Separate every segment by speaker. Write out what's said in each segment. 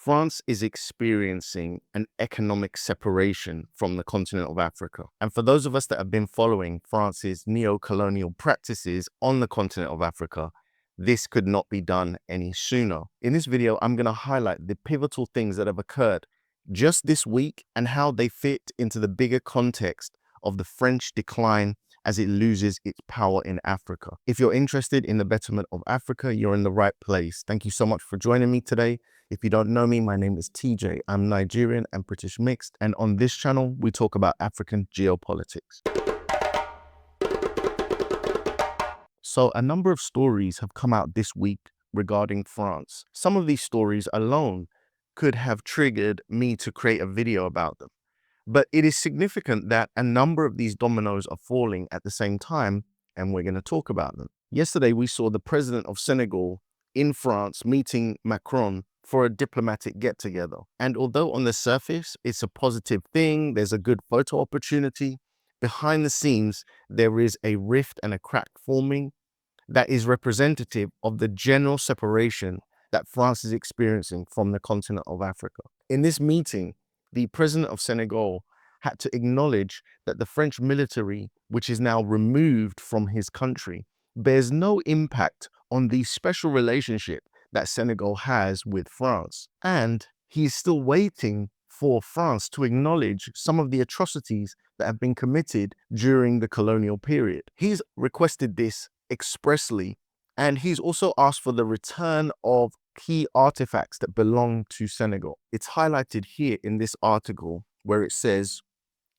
Speaker 1: France is experiencing an economic separation from the continent of Africa. And for those of us that have been following France's neo-colonial practices on the continent of Africa, this could not be done any sooner. In this video, I'm going to highlight the pivotal things that have occurred just this week and how they fit into the bigger context of the French decline as it loses its power in Africa. If you're interested in the betterment of Africa, you're in the right place. Thank you so much for joining me today. If you don't know me, my name is TJ. I'm Nigerian and British mixed. And on this channel, we talk about African geopolitics. So a number of stories have come out this week regarding France. Some of these stories alone could have triggered me to create a video about them. But it is significant that a number of these dominoes are falling at the same time, and we're going to talk about them. Yesterday, we saw the president of Senegal in France meeting Macron for a diplomatic get-together. And although on the surface, it's a positive thing, there's a good photo opportunity, behind the scenes, there is a rift and a crack forming that is representative of the general separation that France is experiencing from the continent of Africa. In this meeting, the president of Senegal had to acknowledge that the French military, which is now removed from his country, bears no impact on the special relationship that Senegal has with France. And he's still waiting for France to acknowledge some of the atrocities that have been committed during the colonial period. He's requested this expressly, and he's also asked for the return of key artifacts that belong to Senegal. It's highlighted here in this article where it says,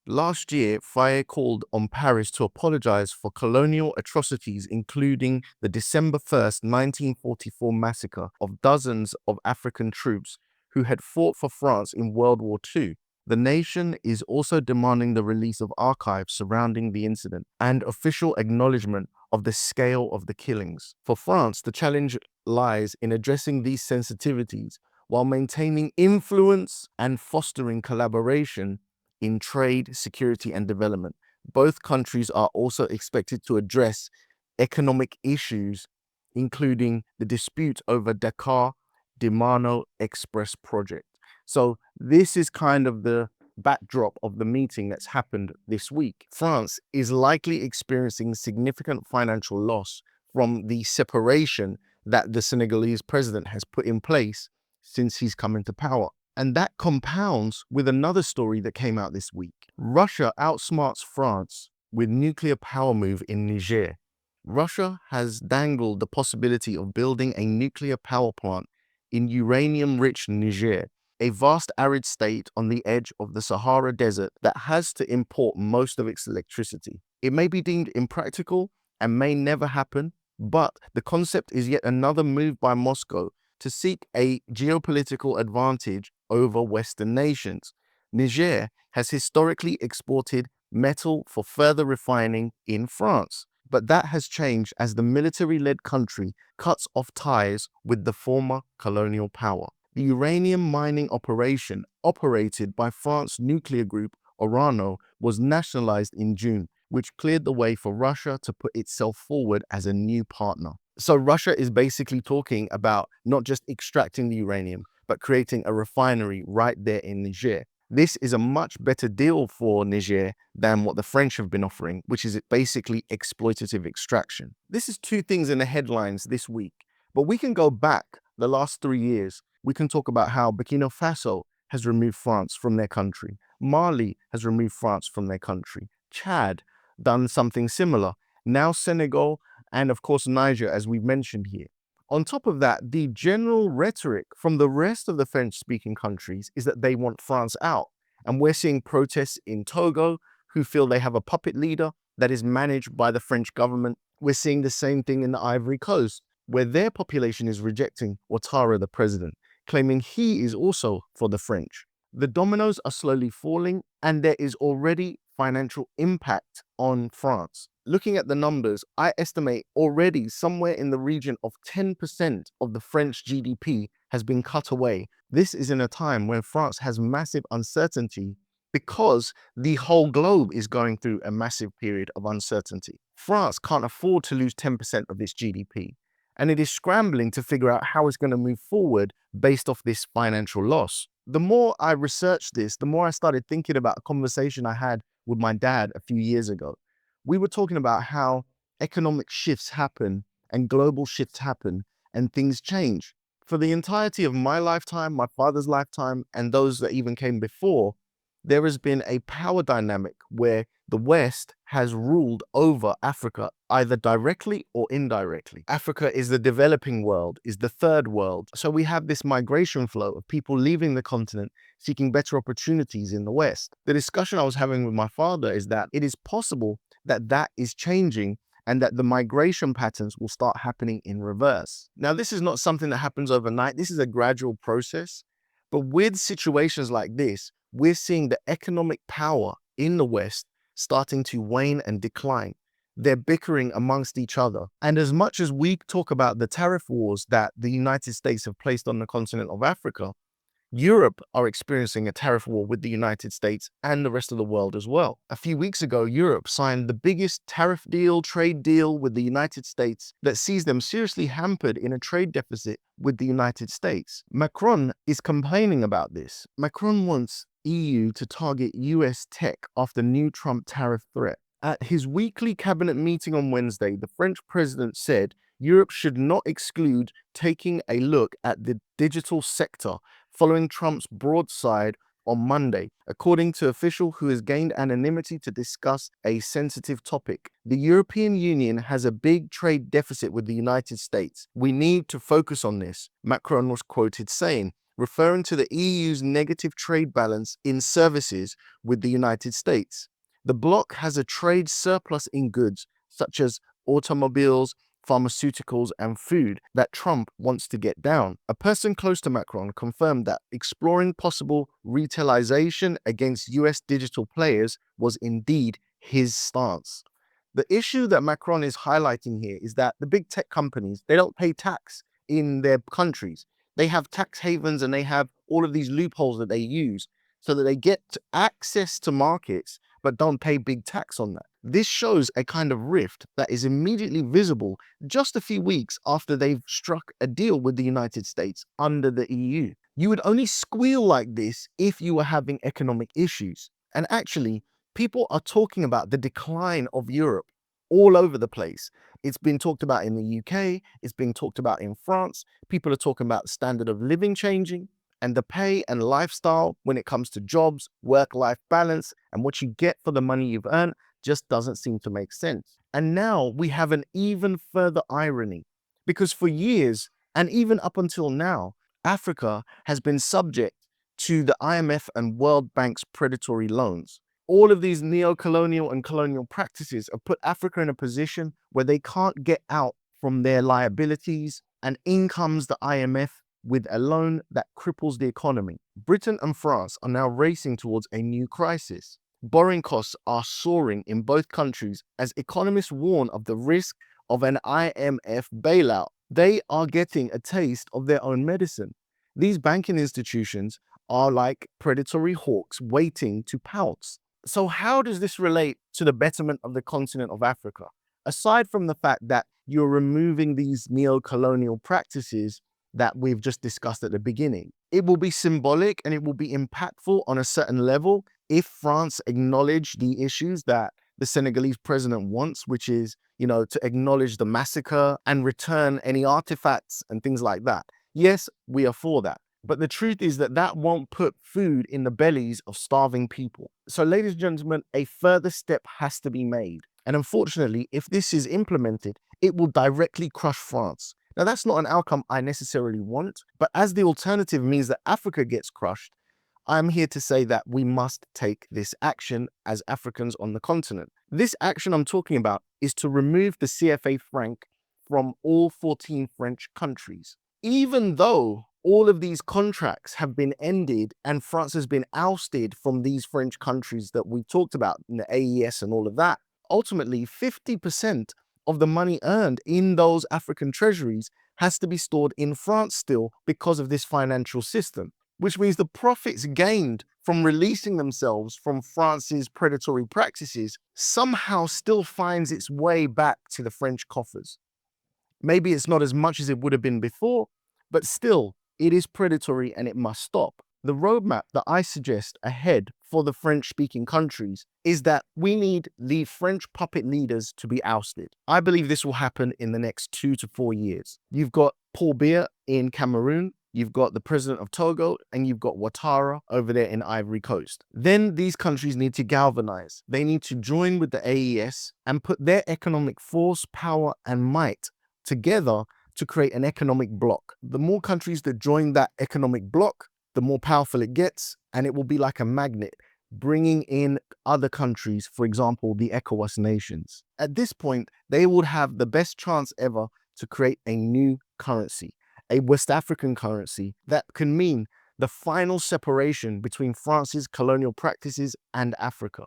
Speaker 1: last year, Faye called on Paris to apologize for colonial atrocities, including the December 1st, 1944 massacre of dozens of African troops who had fought for France in World War II. The nation is also demanding the release of archives surrounding the incident and official acknowledgement of the scale of the killings. For France, the challenge lies in addressing these sensitivities while maintaining influence and fostering collaboration in trade, security, and development. Both countries are also expected to address economic issues, including the dispute over Dakar Dimano Express project. So this is kind of the backdrop of the meeting that's happened this week. France is likely experiencing significant financial loss from the separation that the Senegalese president has put in place since he's come into power. And that compounds with another story that came out this week. Russia outsmarts France with nuclear power move in Niger. Russia has dangled the possibility of building a nuclear power plant in uranium-rich Niger, a vast arid state on the edge of the Sahara Desert that has to import most of its electricity. It may be deemed impractical and may never happen, but the concept is yet another move by Moscow to seek a geopolitical advantage over Western nations. Niger has historically exported metal for further refining in France, but that has changed as the military-led country cuts off ties with the former colonial power. The uranium mining operation operated by France's nuclear group Orano was nationalized in June, which cleared the way for Russia to put itself forward as a new partner. So Russia is basically talking about not just extracting the uranium, but creating a refinery right there in Niger. This is a much better deal for Niger than what the French have been offering, which is basically exploitative extraction. This is two things in the headlines this week, but we can go back the last 3 years. We can talk about how Burkina Faso has removed France from their country. Mali has removed France from their country. Chad done something similar. Now Senegal, and of course Niger, as we've mentioned here. On top of that, the general rhetoric from the rest of the French-speaking countries is that they want France out. And we're seeing protests in Togo who feel they have a puppet leader that is managed by the French government. We're seeing the same thing in the Ivory Coast, where their population is rejecting Ouattara, the president, claiming he is also for the French. The dominoes are slowly falling, and there is already financial impact on France. Looking at the numbers, I estimate already somewhere in the region of 10% of the French GDP has been cut away. This is in a time when France has massive uncertainty because the whole globe is going through a massive period of uncertainty. France can't afford to lose 10% of its GDP. and it is scrambling to figure out how it's going to move forward based off this financial loss. The more I researched this, the more I started thinking about a conversation I had with my dad a few years ago. We were talking about how economic shifts happen and global shifts happen and things change. For the entirety of my lifetime, my father's lifetime, and those that even came before, there has been a power dynamic where the West has ruled over Africa, either directly or indirectly. Africa is the developing world, is the third world. So we have this migration flow of people leaving the continent, seeking better opportunities in the West. The discussion I was having with my father is that it is possible that that is changing and that the migration patterns will start happening in reverse. Now, this is not something that happens overnight. This is a gradual process. But with situations like this, we're seeing the economic power in the West starting to wane and decline. They're bickering amongst each other. And as much as we talk about the tariff wars that the United States have placed on the continent of Africa, Europe are experiencing a tariff war with the United States and the rest of the world as well. A few weeks ago, Europe signed the biggest tariff deal, trade deal with the United States that sees them seriously hampered in a trade deficit with the United States. Macron is complaining about this. Macron wants EU to target US tech after new Trump tariff threat. At his weekly cabinet meeting on Wednesday, the French president said Europe should not exclude taking a look at the digital sector following Trump's broadside on Monday, according to an official who has gained anonymity to discuss a sensitive topic. The European Union has a big trade deficit with the United States. We need to focus on this, Macron was quoted saying, referring to the EU's negative trade balance in services with the United States. The bloc has a trade surplus in goods such as automobiles, pharmaceuticals, and food that Trump wants to get down. A person close to Macron confirmed that exploring possible retailization against US digital players was indeed his stance. The issue that Macron is highlighting here is that the big tech companies, they don't pay tax in their countries. They have tax havens and they have all of these loopholes that they use so that they get access to markets but don't pay big tax on that. This shows a kind of rift that is immediately visible just a few weeks after they've struck a deal with the United States under the EU. You would only squeal like this if you were having economic issues. And actually, people are talking about the decline of Europe all over the place. It's been talked about in the UK, it's being talked about in France. People are talking about the standard of living changing and the pay and lifestyle when it comes to jobs, work-life balance, and what you get for the money you've earned just doesn't seem to make sense. And now we have an even further irony, because for years, and even up until now, Africa has been subject to the IMF and World Bank's predatory loans. All of these neo-colonial and colonial practices have put Africa in a position where they can't get out from their liabilities, and in comes the IMF with a loan that cripples the economy. Britain and France are now racing towards a new crisis. Borrowing costs are soaring in both countries as economists warn of the risk of an IMF bailout. They are getting a taste of their own medicine. These banking institutions are like predatory hawks waiting to pounce. So how does this relate to the betterment of the continent of Africa? Aside from the fact that you're removing these neo-colonial practices that we've just discussed at the beginning, it will be symbolic and it will be impactful on a certain level if France acknowledge the issues that the Senegalese president wants, which is, to acknowledge the massacre and return any artifacts and things like that. Yes, we are for that. But the truth is that that won't put food in the bellies of starving people. So, ladies and gentlemen, a further step has to be made. And unfortunately, if this is implemented, it will directly crush France. Now, that's not an outcome I necessarily want, but as the alternative means that Africa gets crushed, I'm here to say that we must take this action as Africans on the continent. This action I'm talking about is to remove the CFA franc from all 14 French countries. Even though all of these contracts have been ended and France has been ousted from these French countries that we've talked about in the AES and all of that, ultimately 50% of the money earned in those African treasuries has to be stored in France still because of this financial system, which means the profits gained from releasing themselves from France's predatory practices somehow still finds its way back to the French coffers. Maybe it's not as much as it would have been before, but still, it is predatory and it must stop. The roadmap that I suggest ahead for the French-speaking countries is that we need the French puppet leaders to be ousted. I believe this will happen in the next 2 to 4 years. You've got Paul Biya in Cameroon, you've got the president of Togo, and you've got Ouattara over there in Ivory Coast. Then these countries need to galvanize. They need to join with the AES and put their economic force, power, and might together to create an economic bloc. The more countries that join that economic bloc, the more powerful it gets, and it will be like a magnet, bringing in other countries, for example, the ECOWAS nations. At this point, they would have the best chance ever to create a new currency, a West African currency that can mean the final separation between France's colonial practices and Africa.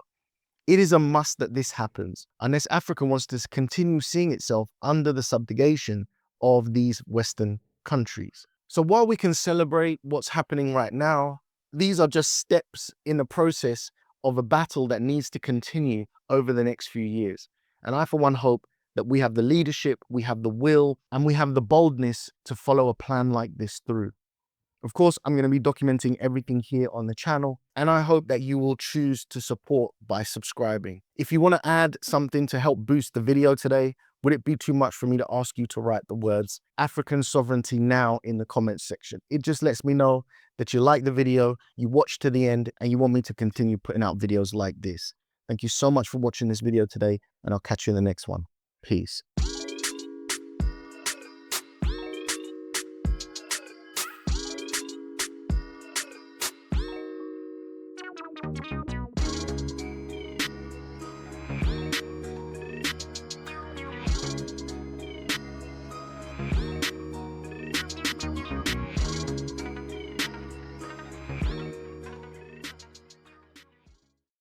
Speaker 1: It is a must that this happens, unless Africa wants to continue seeing itself under the subjugation of these Western countries. So while we can celebrate what's happening right now, these are just steps in the process of a battle that needs to continue over the next few years. And I, for one, hope that we have the leadership, we have the will, and we have the boldness to follow a plan like this through. Of course, I'm going to be documenting everything here on the channel, and I hope that you will choose to support by subscribing. If you want to add something to help boost the video today, would it be too much for me to ask you to write the words African sovereignty now in the comments section? It just lets me know that you like the video, you watched to the end, and you want me to continue putting out videos like this. Thank you so much for watching this video today, and I'll catch you in the next one. Peace.